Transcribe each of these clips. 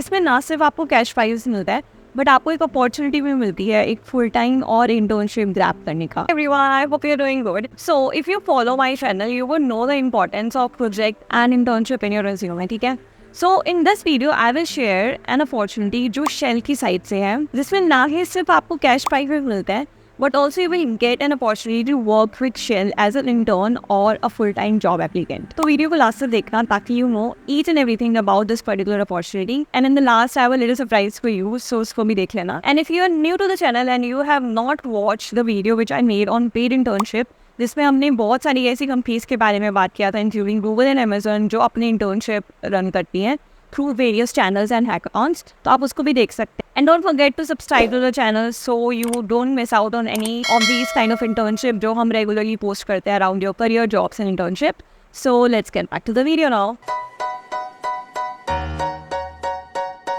इसमें ना सिर्फ आपको कैश प्राइज मिलता है बट आपको एक अपॉर्चुनिटी भी मिलती है एक फुल टाइम और इंटर्नशिप ग्रैब करने का। Everyone, I hope you're doing good. So if you follow my channel, you would know the importance of project and internship in your resume, ठीक है? So in this video, I will share an opportunity जो shell की side से है, जिसमें ना ही सिर्फ आपको कैश प्राइज मिलता है but also you will get an opportunity to work with Shell as an intern or a full-time job applicant. तो वीडियो को लास्ट तक देखना ताकि you know each and everything about this particular opportunity. And in the last, I have a little surprise for you, so उसको भी देख लेना. And if you are new to the channel and you have not watched the video which I made on paid internship, जिसमें हमने बहुत सारी ऐसी companies के बारे में बात किया था इंक्लूडिंग गूगल एंड अमेजन जो अपनी इंटर्नशिप रन करती हैं through various channels and hackathons, तो आप उसको भी देख सकते हैं. And don't forget to subscribe to the channel so you don't miss out on any of these kind of internship जो हम रेगुलरली पोस्ट करते हैं around your career, jobs and internship. So let's get back to the video now.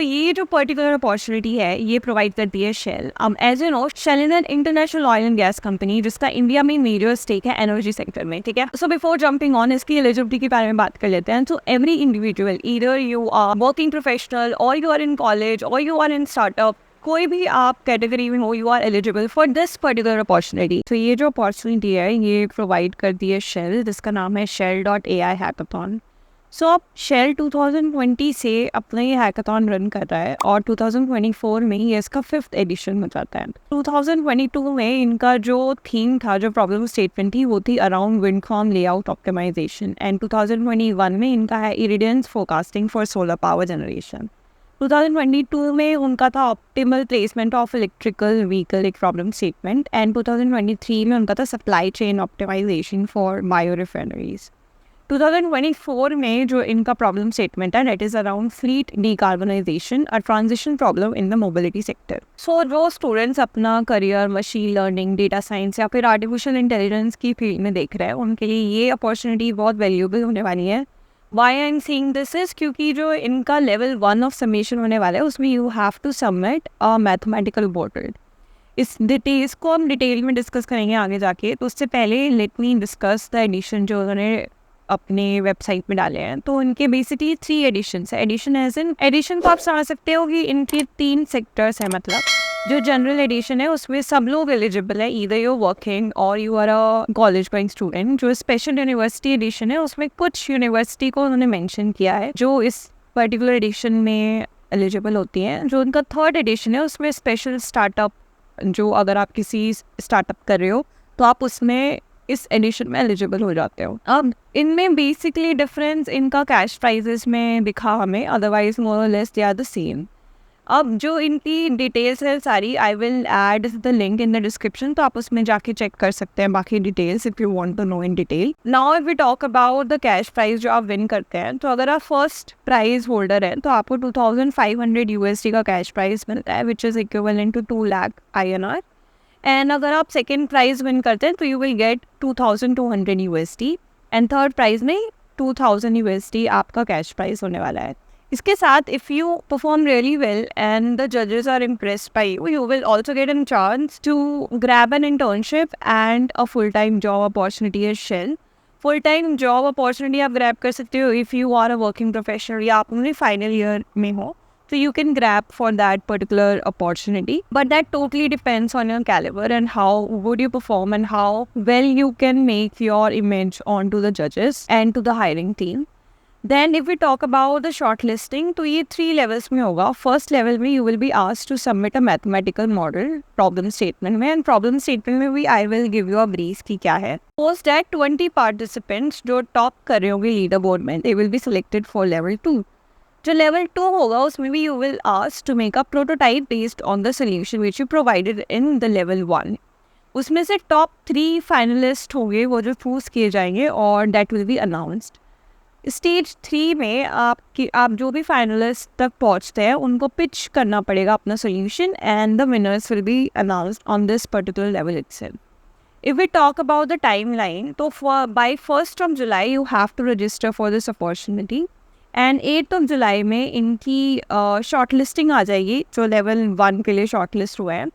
ये जो particular opportunity है ये provide करती है Shell. As you know, shell is an international oil and gas company जिसका India में मेजर स्टेक है energy sector में, ठीक है. सो बिफोर जंपिंग ऑन इसकी एलिजिबिलिटी के बारे में बात कर लेते हैं. So every individual, either you are working professional और यू आर इन कॉलेज और यू आर इन स्टार्टअप, कोई भी आप कैटेगरी में हो, you are eligible for this particular opportunity. तो ये जो अपॉर्चुनिटी है ये प्रोवाइड करती है शेल, जिसका नाम है shell.ai हैकाथॉन. सो अब शेल 2020 से अपना ये हैकाथॉन रन कर रहा है और 2024 में ही इसका 5th एडिशन हो जाता है. 2022 में इनका जो थीम था, जो प्रॉब्लम स्टेटमेंट थी, वो थी around wind farm layout optimization. And 2021 में इनका है irradiance forecasting for solar power generation. 2022 में उनका था optimal placement of electrical vehicle एक प्रॉब्लम स्टेटमेंट. एंड 2023 में उनका था supply chain optimization for bio refineries. 2024 में जो इनका प्रॉब्लम स्टेटमेंट है that is around fleet decarbonization, a transition problem in the mobility sector. So जो स्टूडेंट्स अपना career machine learning, data science या फिर आर्टिफिशियल इंटेलिजेंस की फील्ड में देख रहे हैं, उनके लिए ये अपॉर्चुनिटी बहुत वैल्यूएबल होने वाली है. Why I am seeing this is क्योंकि जो इनका लेवल 1 ऑफ सबमिशन होने वाला है उसमें you have to submit a mathematical portal. इस डिटेल्स को हम डिटेल में डिस्कस करेंगे आगे जाके. तो उससे पहले let me discuss the edition जो उन्होंने अपने वेबसाइट में डाले हैं. तो इनके बेसिकली 3 एडिशन है. एडिशन को आप समझ सकते हो कि इनके 3 सेक्टर्स हैं. मतलब जो जनरल एडिशन है उसमें सब लोग एलिजिबल है, ईदर यू वर्किंग और you are a college going student. जो स्पेशल यूनिवर्सिटी एडिशन है उसमें कुछ यूनिवर्सिटी को उन्होंने मेंशन किया है जो इस पर्टिकुलर एडिशन में एलिजिबल होती हैं. जो उनका 3rd एडिशन है उसमें स्पेशल स्टार्टअप, जो अगर आप किसी स्टार्टअप कर रहे हो तो आप उसमें इस एडिशन में एलिजिबल हो जाते हो. अब इनमें बेसिकली डिफरेंस इनका कैश प्राइजेस में दिखा हमें, अदरवाइज मोर और less they are the same. अब जो इनकी डिटेल्स है सारी, I will add the link in the description, तो आप उसमें जाके चेक कर सकते हैं बाकी details if you want to know in detail. Now if we talk about the cash prize जो आप विन करते हैं, तो अगर आप फर्स्ट प्राइज होल्डर हैं तो आपको 2500 USD का कैश प्राइज मिलता है which is equivalent to 2 lakh INR. And अगर आप सेकेंड प्राइज़ विन करते हैं तो you will get 2200 USD. And third prize में 2000 USD आपका कैश प्राइज़ होने वाला है. इसके साथ if you perform really well and the जजेस are impressed by you will also get an chance to grab an internship and a full time job opportunity at Shell. Full time job opportunity आप grab कर सकते हो if you are a working professional या आप अपने final year में हो, so you can grab for that particular opportunity, but that totally depends on your caliber and how would you perform and how well you can make your image onto the judges and to the hiring team. Then if we talk about the shortlisting, तो ये 3 levels में होगा. First level में you will be asked to submit a mathematical model problem statement में, and problem statement में भी I will give you a brief कि क्या है. Post that 20 participants जो top कर रहे होंगे leaderboard में, they will be selected for level 2. जो लेवल 2 होगा उसमें भी you will ask to make a prototype based on the solution which you provided in the level 1. उसमें से टॉप 3 फाइनलिस्ट होंगे वो जो चूज़ किए जाएंगे और that will be announced. Stage 3 में आप जो भी फाइनलिस्ट तक पहुंचते हैं उनको पिच करना पड़ेगा अपना solution and the winners will be announced on this particular level itself. If we talk about the timeline, तो by 1st of July you have to register for this opportunity. And 8th of July में इनकी short listing आ जाएगी जो level 1 के लिए short list हुआ है.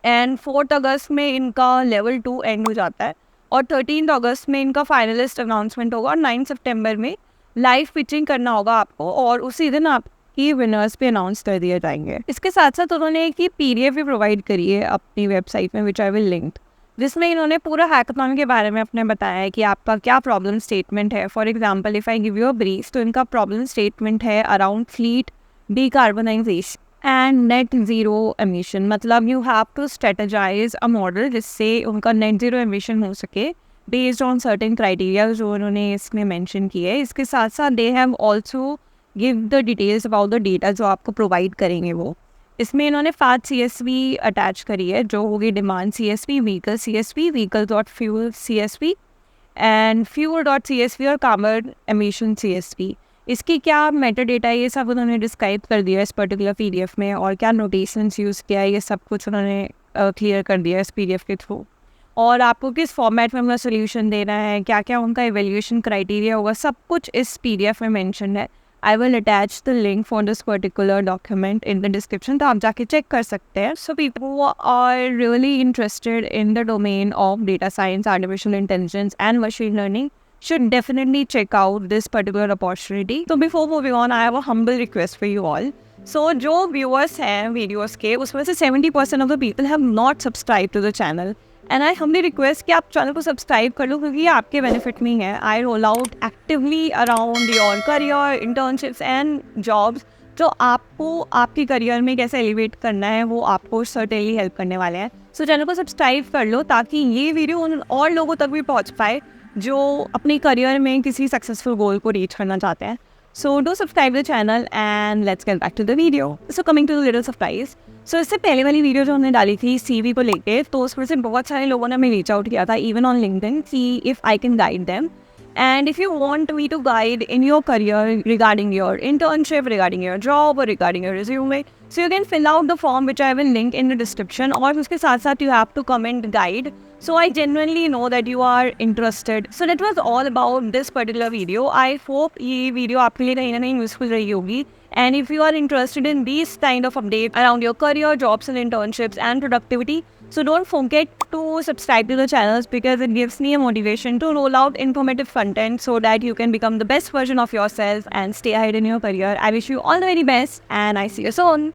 And 4th अगस्त में इनका लेवल 2 एंड हो जाता है और 13th अगस्त में इनका फाइनलिस्ट अनाउंसमेंट होगा और 9 सितंबर में लाइव पिचिंग करना होगा आपको और उसी दिन आप की विनर्स भी अनाउंस कर दिए जाएंगे। इसके साथ साथ उन्होंने एक PDF भी प्रोवाइड करी है अपनी वेबसाइट में, विच आई विल लिंक, जिसमें इन्होंने पूरा हैकाथॉन के बारे में अपने बताया है कि आपका क्या प्रॉब्लम स्टेटमेंट है। For example if I give you a brief, तो इनका प्रॉब्लम स्टेटमेंट है around fleet decarbonisation and net zero emission. मतलब you have to strategise a model जिससे उनका नेट ज़ीरो एमिशन हो सके बेस्ड ऑन सर्टेन क्राइटेरिया जो उन्होंने इसमें मेंशन किए है। इसके साथ साथ they have also give the details about the data जो आपको प्रोवाइड करेंगे वो। इसमें इन्होंने 5 CSV अटैच करी है, जो होगी demand CSV, vehicle CSV, vehicle dot fuel CSV and fuel dot CSV और कार्बन एमिशन CSV। इसकी क्या मेटा डेटा है ये सब उन्होंने डिस्क्राइब कर दिया इस पर्टिकुलर PDF में, और क्या नोटेशंस यूज़ किया है ये सब कुछ उन्होंने क्लियर कर दिया इस PDF के थ्रू। और आपको किस फॉर्मेट में उनका सोल्यूशन देना है, क्या क्या उनका एवेल्यूएशन क्राइटेरिया होगा, सब कुछ इस PDF में मेंशन है। I will attach the link for this particular document in the description, तो आप जाके चेक कर सकते हैं। So people who are really interested in the domain of data science, artificial intelligence and machine learning should definitely check out this particular opportunity. So before moving on, I have a humble request for you all. So जो viewers हैं videos के, उसमें से 70% of the people have not subscribed to the channel. And I humbly request कि आप channel को subscribe कर लो, क्योंकि ये आपके बेनिफिट में है। I roll out actively around your career, internships and jobs जो आपको आपके करियर में कैसे एलिवेट करना है वो आपको सर्टेनली हेल्प करने वाले हैं। सो चैनल को सब्सक्राइब कर लो ताकि ये वीडियो उन और लोगों तक भी पहुंच पाए जो अपने करियर में किसी सक्सेसफुल गोल को रीच करना चाहते हैं। So do subscribe the channel and let's get back to the video. So coming to the little surprise, so इससे पहले वाली वीडियो जो हमने डाली थी CV को लेके, तो उसमें से बहुत सारे लोगों ने हमें रीच आउट किया था इवन ऑन लिंक्डइन कि if I can guide them, and if you want me to guide in your career regarding your internship, regarding your job or regarding your resume, so you can fill out the form which I will link in the description, और उसके साथ साथ you have to comment guide, so I genuinely know that you are interested. So that was all about this particular video. I hope ये video आपके लिए कहीं ना कहीं useful रही होगी, and if you are interested in these kind of updates around your career, jobs and internships and productivity, so don't forget to subscribe to the channels because it gives me a motivation to roll out informative content so that you can become the best version of yourself and stay ahead in your career. I wish you all the very best and I see you soon.